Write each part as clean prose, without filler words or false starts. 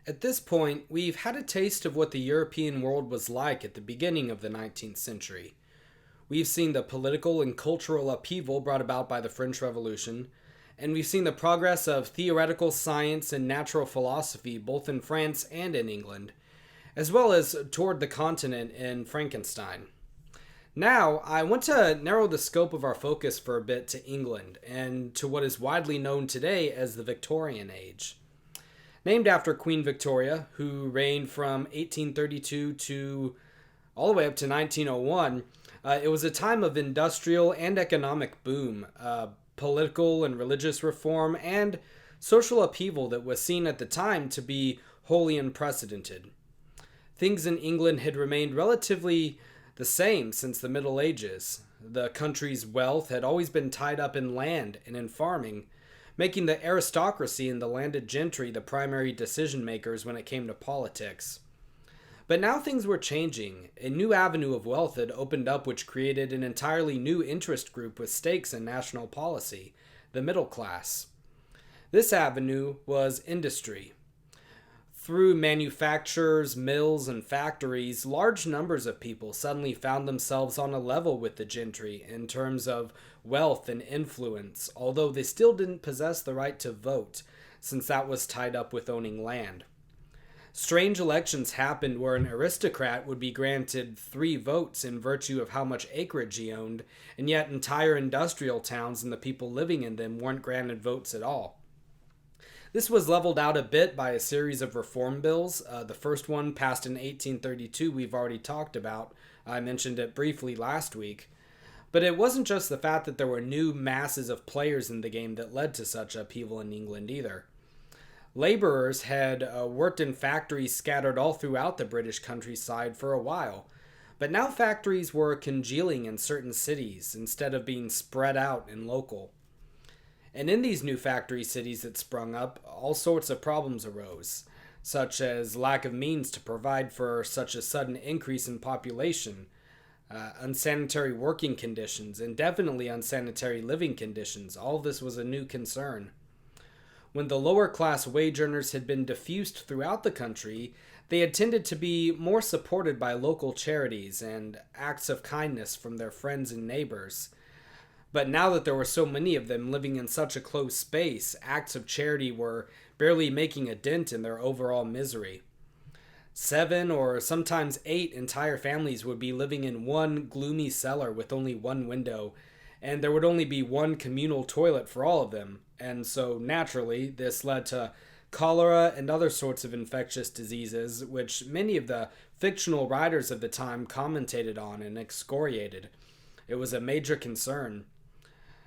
At this point, we've had a taste of what the European world was like at the beginning of the 19th century. We've seen the political and cultural upheaval brought about by the French Revolution, and we've seen the progress of theoretical science and natural philosophy both in France and in England, as well as toward the continent in Frankenstein. Now, I want to narrow the scope of our focus for a bit to England and to what is widely known today as the Victorian Age. Named after Queen Victoria, who reigned from 1832 to all the way up to 1901, it was a time of industrial and economic boom, political and religious reform, and social upheaval that was seen at the time to be wholly unprecedented. Things in England had remained relatively the same since the Middle Ages. The country's wealth had always been tied up in land and in farming, making the aristocracy and the landed gentry the primary decision makers when it came to politics. But now things were changing. A new avenue of wealth had opened up, which created an entirely new interest group with stakes in national policy: the middle class. This avenue was industry. Through manufacturers, mills, and factories, large numbers of people suddenly found themselves on a level with the gentry in terms of wealth and influence, although they still didn't possess the right to vote, since that was tied up with owning land. Strange elections happened where an aristocrat would be granted 3 votes in virtue of how much acreage he owned, and yet entire industrial towns and the people living in them weren't granted votes at all. This was leveled out a bit by a series of reform bills. The first one, passed in 1832, we've already talked about. I mentioned it briefly last week. But it wasn't just the fact that there were new masses of players in the game that led to such upheaval in England either. Laborers had worked in factories scattered all throughout the British countryside for a while. But now factories were congealing in certain cities instead of being spread out and local. And in these new factory cities that sprung up, all sorts of problems arose, such as lack of means to provide for such a sudden increase in population, unsanitary working conditions, and definitely unsanitary living conditions. All of this was a new concern. When the lower class wage earners had been diffused throughout the country, they had tended to be more supported by local charities and acts of kindness from their friends and neighbors. But now that there were so many of them living in such a close space, acts of charity were barely making a dent in their overall misery. 7 or sometimes 8 entire families would be living in one gloomy cellar with only one window, and there would only be one communal toilet for all of them. And so, naturally, this led to cholera and other sorts of infectious diseases, which many of the fictional writers of the time commentated on and excoriated. It was a major concern.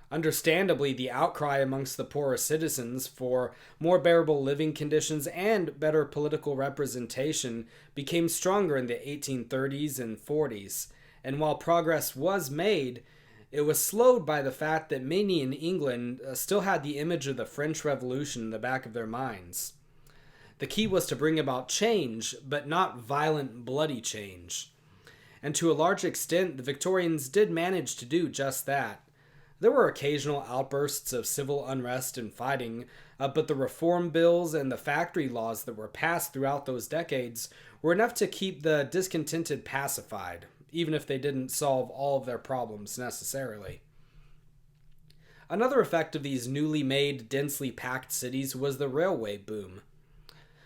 Understandably, the outcry amongst the poorer citizens for more bearable living conditions and better political representation became stronger in the 1830s and 40s, and while progress was made, it was slowed by the fact that many in England still had the image of the French Revolution in the back of their minds. The key was to bring about change, but not violent, bloody change. And to a large extent, the Victorians did manage to do just that. There were occasional outbursts of civil unrest and fighting, but the reform bills and the factory laws that were passed throughout those decades were enough to keep the discontented pacified, even if they didn't solve all of their problems necessarily. Another effect of these newly made, densely packed cities was the railway boom.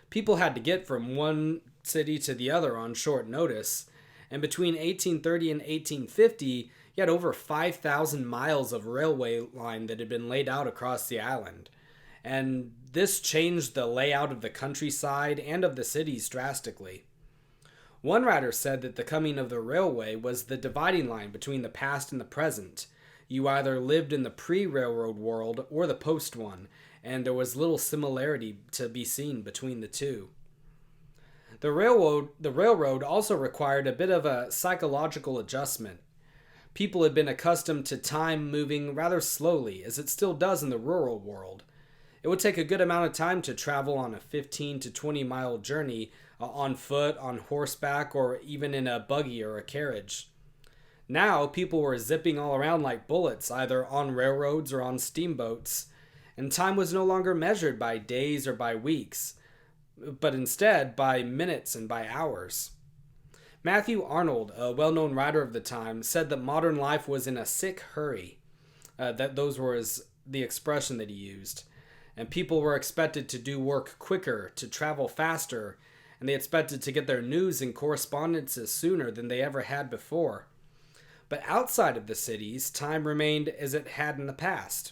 People had to get from one city to the other on short notice, and between 1830 and 1850, you had over 5,000 miles of railway line that had been laid out across the island. And this changed the layout of the countryside and of the cities drastically. One writer said that the coming of the railway was the dividing line between the past and the present. You either lived in the pre-railroad world or the post one, and there was little similarity to be seen between the two. The railroad also required a bit of a psychological adjustment. People had been accustomed to time moving rather slowly, as it still does in the rural world. It would take a good amount of time to travel on a 15 to 20 mile journey on foot, on horseback, or even in a buggy or a carriage. Now, people were zipping all around like bullets, either on railroads or on steamboats, and time was no longer measured by days or by weeks. but instead by minutes and by hours. Matthew Arnold, a well-known writer of the time, said that modern life was in a sick hurry. That those were the expression that he used. And people were expected to do work quicker, to travel faster, and they expected to get their news and correspondences sooner than they ever had before. But outside of the cities, time remained as it had in the past.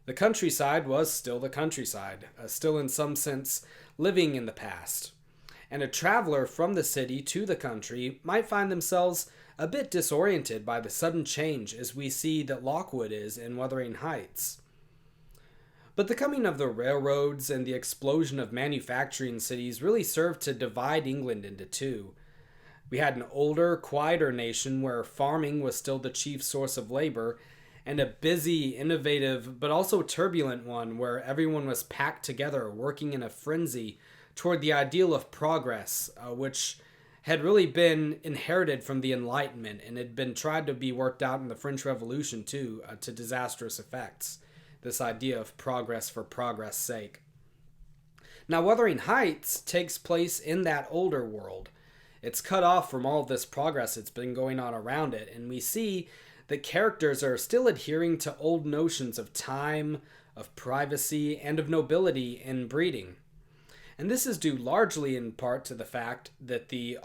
The countryside was still the countryside, still in some sense living in the past. And a traveler from the city to the country might find themselves a bit disoriented by the sudden change as we see that Lockwood is in Wuthering Heights. But the coming of the railroads and the explosion of manufacturing cities really served to divide England into two. We had an older, quieter nation where farming was still the chief source of labor, and a busy, innovative, but also turbulent one where everyone was packed together working in a frenzy toward the ideal of progress, which had really been inherited from the Enlightenment and had been tried to be worked out in the French Revolution too, to disastrous effects. This idea of progress for progress' sake. Now, Wuthering Heights takes place in that older world. It's cut off from all of this progress that's been going on around it, and we see that characters are still adhering to old notions of time, of privacy, and of nobility in breeding. And this is due largely in part to the fact that the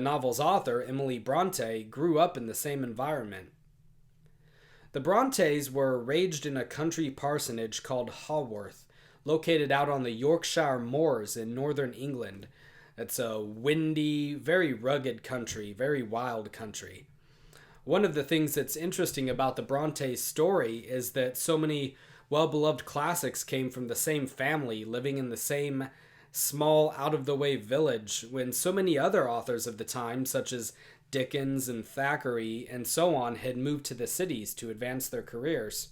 novel's author, Emily Bronte, grew up in the same environment. The Brontes were raised in a country parsonage called Haworth, located out on the Yorkshire moors in northern England. It's a windy, very rugged country, very wild country. One of the things that's interesting about the Brontes' story is that so many well-beloved classics came from the same family, living in the same small, out-of-the-way village, when so many other authors of the time, such as Dickens and Thackeray and so on, had moved to the cities to advance their careers.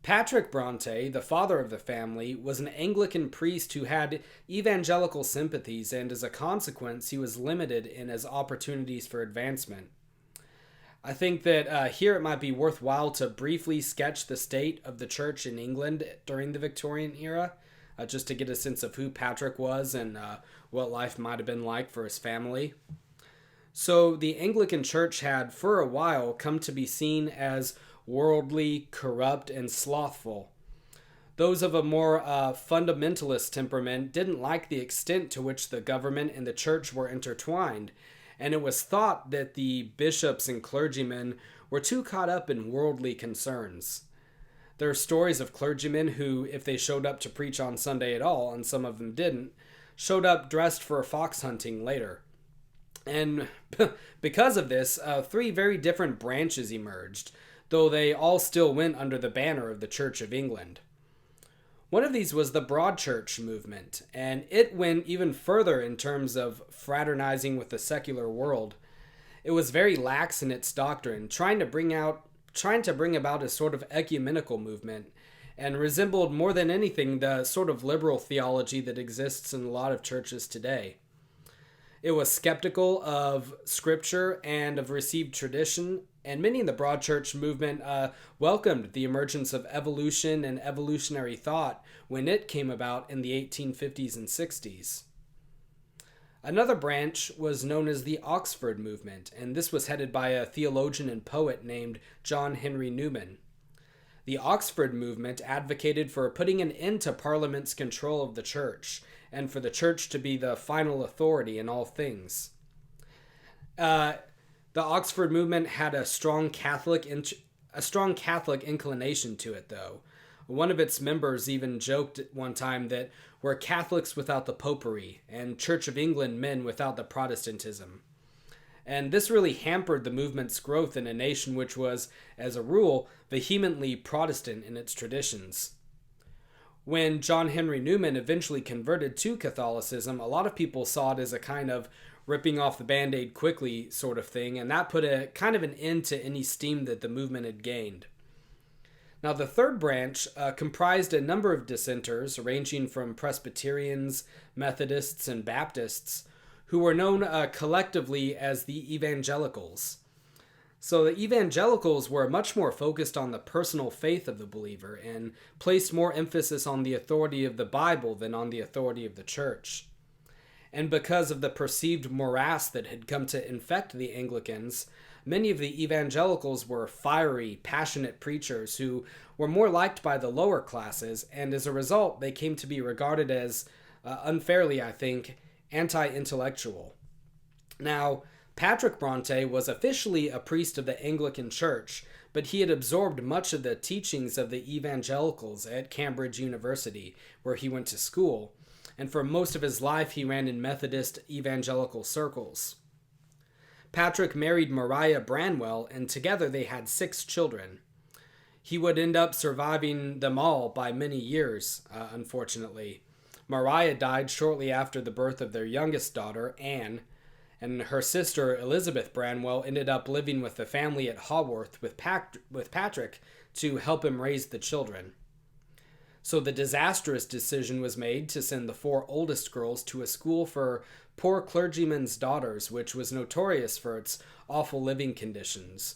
Patrick Bronte, the father of the family, was an Anglican priest who had evangelical sympathies, and as a consequence, he was limited in his opportunities for advancement. I think that here it might be worthwhile to briefly sketch the state of the church in England during the Victorian era, just to get a sense of who Patrick was and what life might have been like for his family. So the Anglican Church had, for a while, come to be seen as worldly, corrupt, and slothful. Those of a more fundamentalist temperament didn't like the extent to which the government and the church were intertwined, and it was thought that the bishops and clergymen were too caught up in worldly concerns. There are stories of clergymen who, if they showed up to preach on Sunday at all, and some of them didn't, showed up dressed for fox hunting later. And because of this, three very different branches emerged, though they all still went under the banner of the Church of England. One of these was the Broad Church movement, and it went even further in terms of fraternizing with the secular world. It was very lax in its doctrine, trying to bring about a sort of ecumenical movement, and resembled more than anything the sort of liberal theology that exists in a lot of churches today. It was skeptical of scripture and of received tradition, and many in the Broad Church movement welcomed the emergence of evolution and evolutionary thought when it came about in the 1850s and 60s. Another branch was known as the Oxford movement, and this was headed by a theologian and poet named John Henry Newman. The Oxford movement advocated for putting an end to Parliament's control of the church, and for the church to be the final authority in all things. The Oxford movement had a strong Catholic inclination to it, though. One of its members even joked at one time that we're Catholics without the Popery, and Church of England men without the Protestantism. And this really hampered the movement's growth in a nation which was, as a rule, vehemently Protestant in its traditions. When John Henry Newman eventually converted to Catholicism, a lot of people saw it as a kind of ripping off the Band-Aid quickly sort of thing, and that put a kind of an end to any steam that the movement had gained. Now, the third branch comprised a number of dissenters, ranging from Presbyterians, Methodists, and Baptists, who were known collectively as the Evangelicals. So the evangelicals were much more focused on the personal faith of the believer and placed more emphasis on the authority of the Bible than on the authority of the church. And because of the perceived morass that had come to infect the Anglicans, many of the evangelicals were fiery, passionate preachers who were more liked by the lower classes, and as a result, they came to be regarded as, unfairly I think, anti-intellectual. Now, Patrick Bronte was officially a priest of the Anglican Church, but he had absorbed much of the teachings of the evangelicals at Cambridge University, where he went to school, and for most of his life he ran in Methodist evangelical circles. Patrick married Maria Branwell, and together they had 6 children. He would end up surviving them all by many years, unfortunately. Maria died shortly after the birth of their youngest daughter, Anne, and her sister Elizabeth Branwell ended up living with the family at Haworth with Patrick to help him raise the children. So the disastrous decision was made to send the 4 oldest girls to a school for poor clergymen's daughters, which was notorious for its awful living conditions,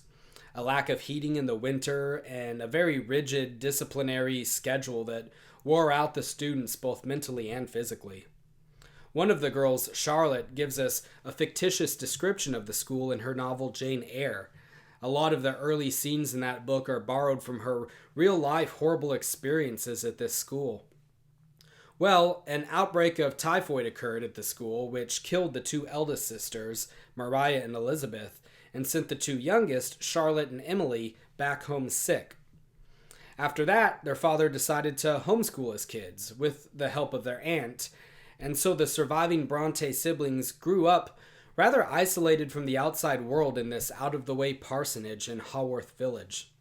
a lack of heating in the winter, and a very rigid disciplinary schedule that wore out the students both mentally and physically. One of the girls, Charlotte, gives us a fictitious description of the school in her novel Jane Eyre. A lot of the early scenes in that book are borrowed from her real-life horrible experiences at this school. Well, an outbreak of typhoid occurred at the school, which killed the 2 eldest sisters, Maria and Elizabeth, and sent the 2 youngest, Charlotte and Emily, back home sick. After that, their father decided to homeschool his kids, with the help of their aunt, and so the surviving Bronte siblings grew up rather isolated from the outside world in this out-of-the-way parsonage in Haworth Village.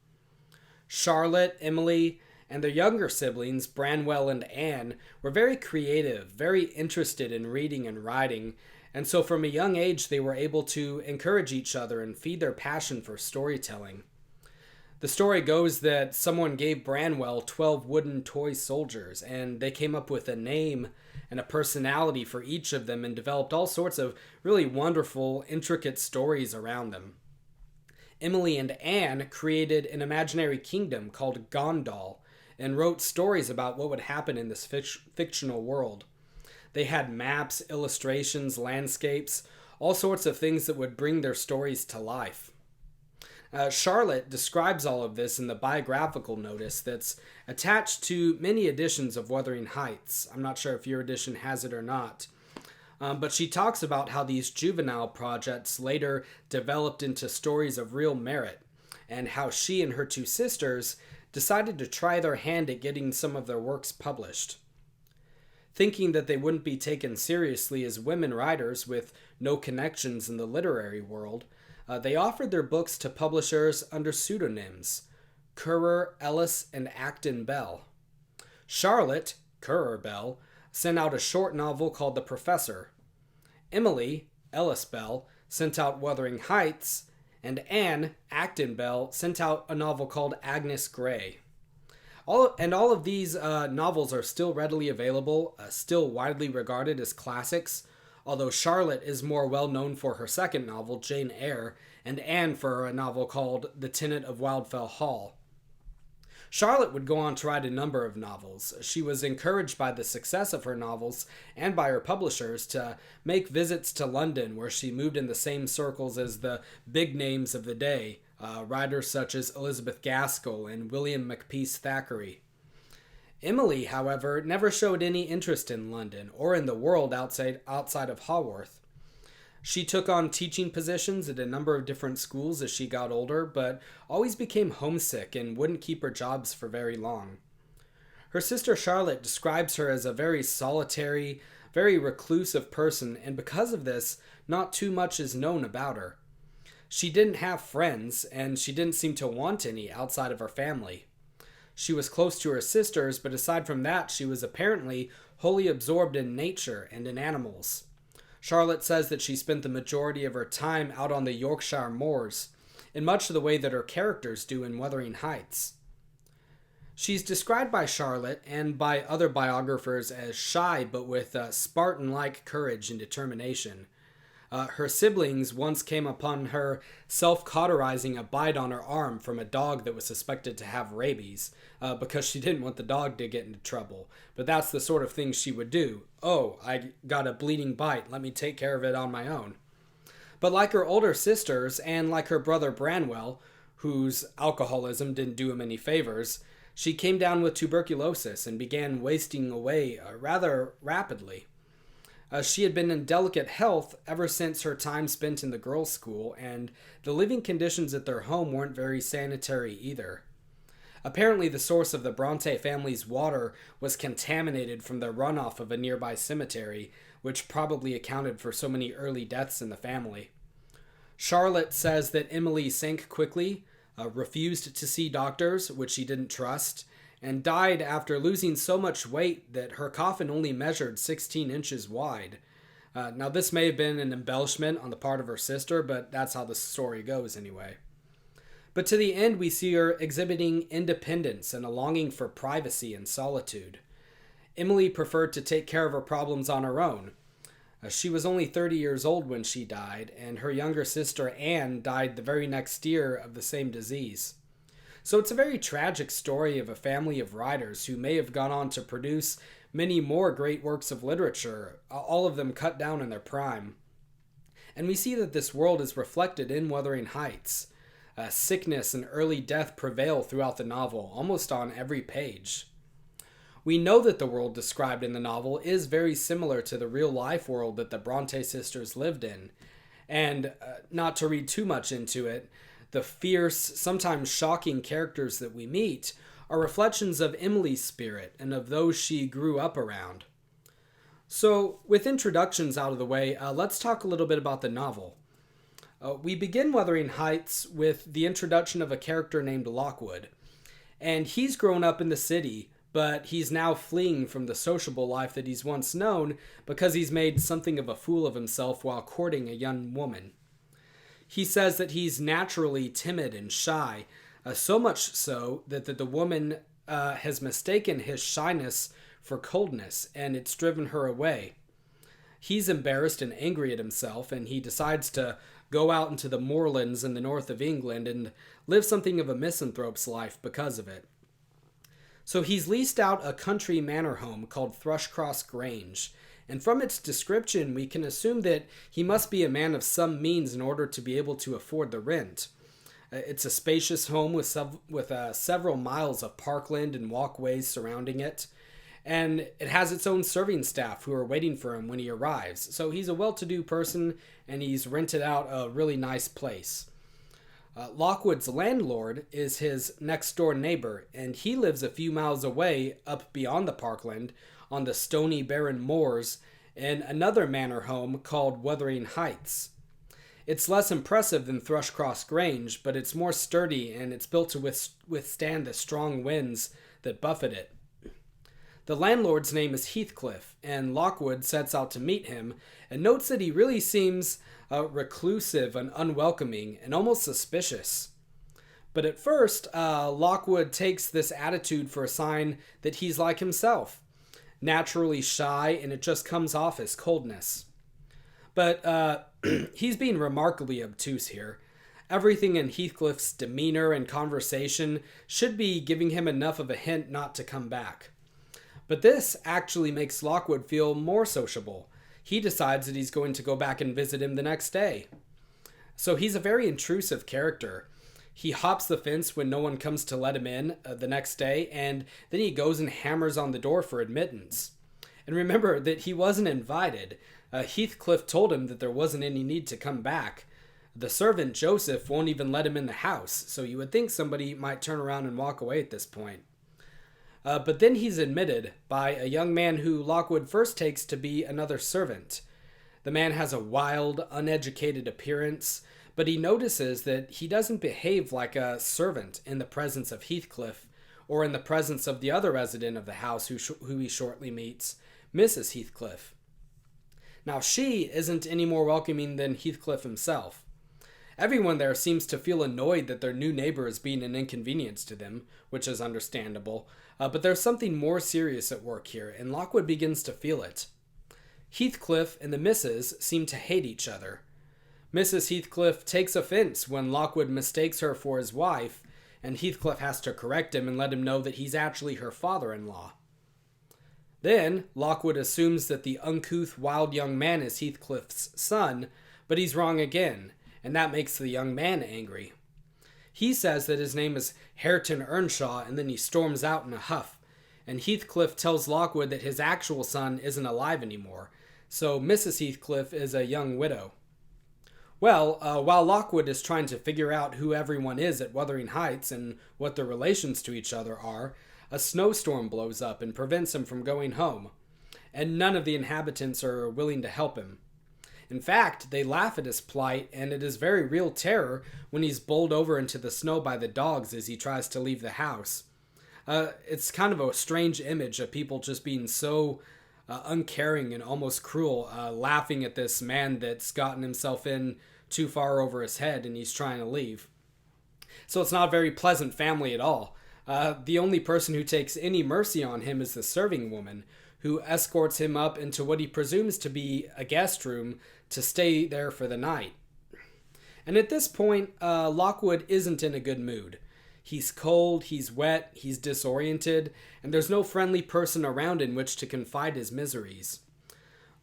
Charlotte, Emily, and their younger siblings, Branwell and Anne, were very creative, very interested in reading and writing, and so from a young age they were able to encourage each other and feed their passion for storytelling. The story goes that someone gave Branwell 12 wooden toy soldiers, and they came up with a name and a personality for each of them and developed all sorts of really wonderful, intricate stories around them. Emily and Anne created an imaginary kingdom called Gondal and wrote stories about what would happen in this fictional world. They had maps, illustrations, landscapes, all sorts of things that would bring their stories to life. Charlotte describes all of this in the biographical notice that's attached to many editions of Wuthering Heights. I'm not sure if your edition has it or not. But she talks about how these juvenile projects later developed into stories of real merit, and how she and her 2 sisters decided to try their hand at getting some of their works published. Thinking that they wouldn't be taken seriously as women writers with no connections in the literary world, they offered their books to publishers under pseudonyms, Currer, Ellis, and Acton Bell. Charlotte, Currer Bell, sent out a short novel called The Professor. Emily, Ellis Bell, sent out Wuthering Heights, and Anne, Acton Bell, sent out a novel called Agnes Grey. All of these novels are still readily available, still widely regarded as classics, although Charlotte is more well known for her second novel, Jane Eyre, and Anne for a novel called The Tenant of Wildfell Hall. Charlotte would go on to write a number of novels. She was encouraged by the success of her novels and by her publishers to make visits to London, where she moved in the same circles as the big names of the day, writers such as Elizabeth Gaskell and William Makepeace Thackeray. Emily, however, never showed any interest in London or in the world outside of Haworth. She took on teaching positions at a number of different schools as she got older, but always became homesick and wouldn't keep her jobs for very long. Her sister Charlotte describes her as a very solitary, very reclusive person, and because of this, not too much is known about her. She didn't have friends, and she didn't seem to want any outside of her family. She was close to her sisters, but aside from that, she was apparently wholly absorbed in nature and in animals. Charlotte says that she spent the majority of her time out on the Yorkshire moors, in much the way that her characters do in Wuthering Heights. She's described by Charlotte and by other biographers as shy, but with Spartan-like courage and determination. Her siblings once came upon her self-cauterizing a bite on her arm from a dog that was suspected to have rabies, because she didn't want the dog to get into trouble. But that's the sort of thing she would do. Oh, I got a bleeding bite. Let me take care of it on my own. But like her older sisters, and like her brother Branwell, whose alcoholism didn't do him any favors, she came down with tuberculosis and began wasting away rather rapidly. She had been in delicate health ever since her time spent in the girls' school, and the living conditions at their home weren't very sanitary either. Apparently, the source of the Bronte family's water was contaminated from the runoff of a nearby cemetery, which probably accounted for so many early deaths in the family. Charlotte says that Emily sank quickly, refused to see doctors, which she didn't trust, and died after losing so much weight that her coffin only measured 16 inches wide. Now, this may have been an embellishment on the part of her sister, but that's how the story goes anyway. But to the end, we see her exhibiting independence and a longing for privacy and solitude. Emily preferred to take care of her problems on her own. She was only 30 years old when she died, and her younger sister Anne died the very next year of the same disease. So it's a very tragic story of a family of writers who may have gone on to produce many more great works of literature, all of them cut down in their prime. And we see that this world is reflected in Wuthering Heights. Sickness and early death prevail throughout the novel, almost on every page. We know that the world described in the novel is very similar to the real-life world that the Bronte sisters lived in. And not to read too much into it, the fierce, sometimes shocking characters that we meet are reflections of Emily's spirit and of those she grew up around. So, with introductions out of the way, let's talk a little bit about the novel. We begin Wuthering Heights with the introduction of a character named Lockwood. And he's grown up in the city, but he's now fleeing from the sociable life that he's once known because he's made something of a fool of himself while courting a young woman. He says that he's naturally timid and shy, so much so that the woman has mistaken his shyness for coldness, and it's driven her away. He's embarrassed and angry at himself, and he decides to go out into the moorlands in the north of England and live something of a misanthrope's life because of it. So he's leased out a country manor home called Thrushcross Grange, and from its description we can assume that he must be a man of some means in order to be able to afford the rent. It's a spacious home with several miles of parkland and walkways surrounding it, and it has its own serving staff who are waiting for him when he arrives. So he's a well-to-do person, and he's rented out a really nice place. Lockwood's landlord is his next-door neighbor, and he lives a few miles away up beyond the parkland on the stony barren moors in another manor home called Wuthering Heights. It's less impressive than Thrushcross Grange, but it's more sturdy and it's built to withstand the strong winds that buffet it. The landlord's name is Heathcliff, and Lockwood sets out to meet him and notes that he really seems reclusive and unwelcoming and almost suspicious. But at first, Lockwood takes this attitude for a sign that he's like himself, naturally shy, and it just comes off as coldness. But he's being remarkably obtuse here. Everything in Heathcliff's demeanor and conversation should be giving him enough of a hint not to come back. But this actually makes Lockwood feel more sociable. He decides that he's going to go back and visit him the next day. So he's a very intrusive character. He hops the fence when no one comes to let him in the next day, and then he goes and hammers on the door for admittance. And remember that he wasn't invited. Heathcliff told him that there wasn't any need to come back. The servant, Joseph, won't even let him in the house, so you would think somebody might turn around and walk away at this point. But then he's admitted by a young man who Lockwood first takes to be another servant. The man has a wild, uneducated appearance, but he notices that he doesn't behave like a servant in the presence of Heathcliff or in the presence of the other resident of the house who he shortly meets, Mrs. Heathcliff. Now, she isn't any more welcoming than Heathcliff himself. Everyone there seems to feel annoyed that their new neighbor is being an inconvenience to them, which is understandable, but there's something more serious at work here, and Lockwood begins to feel it. Heathcliff and the missus seem to hate each other. Mrs. Heathcliff takes offense when Lockwood mistakes her for his wife, and Heathcliff has to correct him and let him know that he's actually her father-in-law. Then, Lockwood assumes that the uncouth, wild young man is Heathcliff's son, but he's wrong again, and that makes the young man angry. He says that his name is Hareton Earnshaw, and then he storms out in a huff, and Heathcliff tells Lockwood that his actual son isn't alive anymore, so Mrs. Heathcliff is a young widow. Well, while Lockwood is trying to figure out who everyone is at Wuthering Heights and what their relations to each other are, a snowstorm blows up and prevents him from going home, and none of the inhabitants are willing to help him. In fact, they laugh at his plight, and it is very real terror when he's bowled over into the snow by the dogs as he tries to leave the house. It's kind of a strange image of people just being so uncaring and almost cruel, laughing at this man that's gotten himself in too far over his head and he's trying to leave. So it's not a very pleasant family at all. The only person who takes any mercy on him is the serving woman, who escorts him up into what he presumes to be a guest room to stay there for the night. And at this point, Lockwood isn't in a good mood. He's cold, he's wet, he's disoriented, and there's no friendly person around in which to confide his miseries.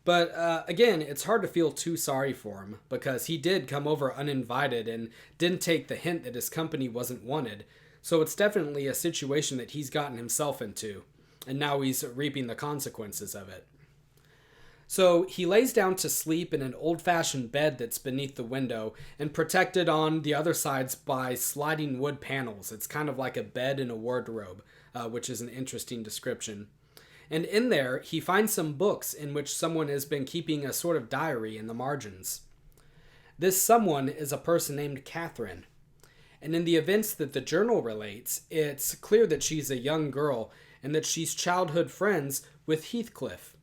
But again, it's hard to feel too sorry for him, because he did come over uninvited and didn't take the hint that his company wasn't wanted, so it's definitely a situation that he's gotten himself into, and now he's reaping the consequences of it. So he lays down to sleep in an old-fashioned bed that's beneath the window and protected on the other sides by sliding wood panels. It's kind of like a bed in a wardrobe, which is an interesting description. And in there, he finds some books in which someone has been keeping a sort of diary in the margins. This someone is a person named Catherine. And in the events that the journal relates, it's clear that she's a young girl and that she's childhood friends with Heathcliff.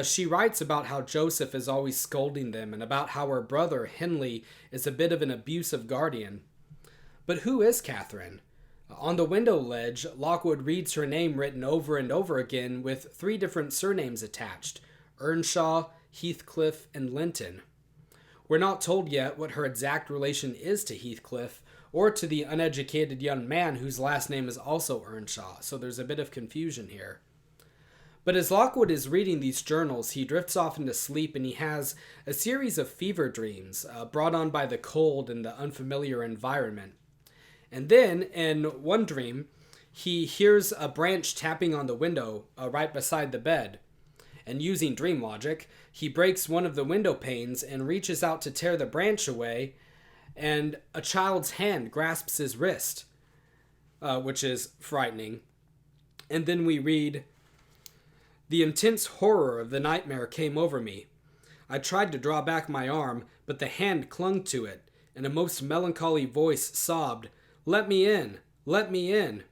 She writes about how Joseph is always scolding them and about how her brother, Henley, is a bit of an abusive guardian. But who is Catherine? On the window ledge, Lockwood reads her name written over and over again with 3 different surnames attached: Earnshaw, Heathcliff, and Linton. We're not told yet what her exact relation is to Heathcliff or to the uneducated young man whose last name is also Earnshaw, so there's a bit of confusion here. But as Lockwood is reading these journals, he drifts off into sleep and he has a series of fever dreams brought on by the cold and the unfamiliar environment. And then, in one dream, he hears a branch tapping on the window right beside the bed. And using dream logic, he breaks one of the window panes and reaches out to tear the branch away, and a child's hand grasps his wrist, which is frightening. And then we read, "The intense horror of the nightmare came over me. I tried to draw back my arm, but the hand clung to it, and a most melancholy voice sobbed, 'Let me in! Let me in!'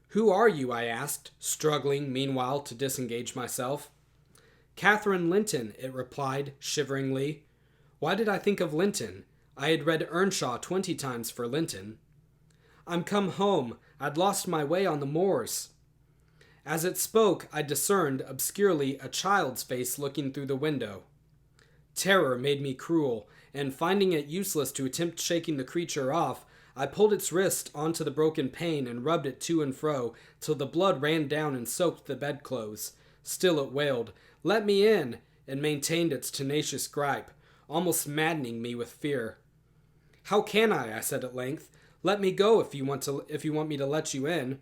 'Who are you?' I asked, struggling meanwhile to disengage myself. 'Catherine Linton,' it replied, shiveringly. Why did I think of Linton? I had read Earnshaw 20 times for Linton. 'I'm come home. I'd lost my way on the moors.' As it spoke, I discerned, obscurely, a child's face looking through the window. Terror made me cruel, and finding it useless to attempt shaking the creature off, I pulled its wrist onto the broken pane and rubbed it to and fro, till the blood ran down and soaked the bedclothes. Still it wailed, 'Let me in!' and maintained its tenacious gripe, almost maddening me with fear. 'How can I said at length. 'Let me go if you want me to let you in.'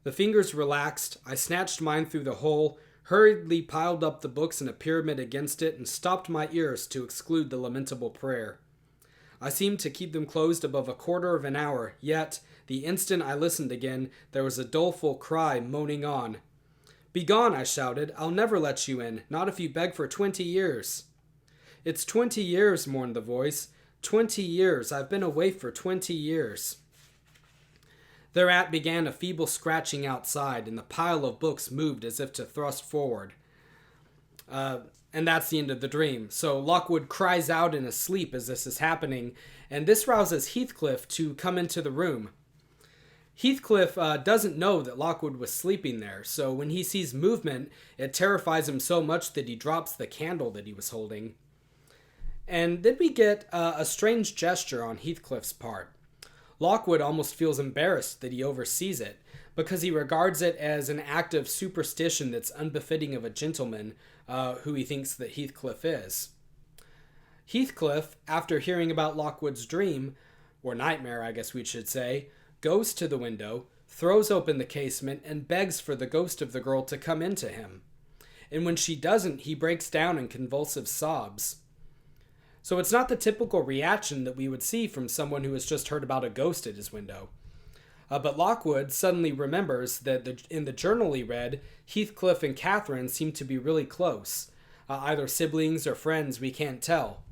The fingers relaxed, I snatched mine through the hole, hurriedly piled up the books in a pyramid against it, and stopped my ears to exclude the lamentable prayer. I seemed to keep them closed above a quarter of an hour, yet, the instant I listened again, there was a doleful cry moaning on. 'Begone,' I shouted, 'I'll never let you in, not if you beg for 20 years. 'It's 20 years, mourned the voice. 20 years. I've been away for 20 years. Thereat began a feeble scratching outside, and the pile of books moved as if to thrust forward. And that's the end of the dream. So Lockwood cries out in his sleep as this is happening, and this rouses Heathcliff to come into the room. Heathcliff doesn't know that Lockwood was sleeping there, so when he sees movement, it terrifies him so much that he drops the candle that he was holding. And then we get a strange gesture on Heathcliff's part. Lockwood almost feels embarrassed that he oversees it, because he regards it as an act of superstition that's unbefitting of a gentleman who he thinks that Heathcliff is. Heathcliff, after hearing about Lockwood's dream, or nightmare I guess we should say, goes to the window, throws open the casement, and begs for the ghost of the girl to come into him. And when she doesn't, he breaks down in convulsive sobs. So it's not the typical reaction that we would see from someone who has just heard about a ghost at his window. But Lockwood suddenly remembers that in the journal he read, Heathcliff and Catherine seem to be really close. Either siblings or friends, we can't tell.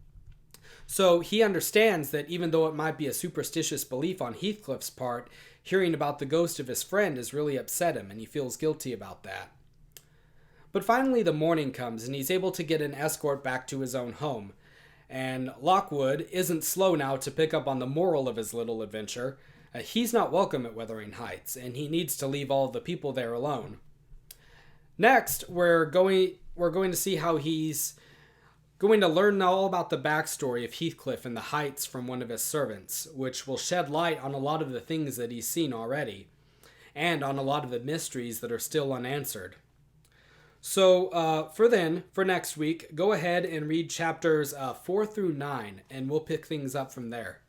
So he understands that even though it might be a superstitious belief on Heathcliff's part, hearing about the ghost of his friend has really upset him, and he feels guilty about that. But finally the morning comes, and he's able to get an escort back to his own home. And Lockwood isn't slow now to pick up on the moral of his little adventure. He's not welcome at Wuthering Heights, and he needs to leave all of the people there alone. Next, we're going to see how he's going to learn all about the backstory of Heathcliff and the Heights from one of his servants, which will shed light on a lot of the things that he's seen already, and on a lot of the mysteries that are still unanswered. So for next week, go ahead and read chapters 4 through 9, and we'll pick things up from there.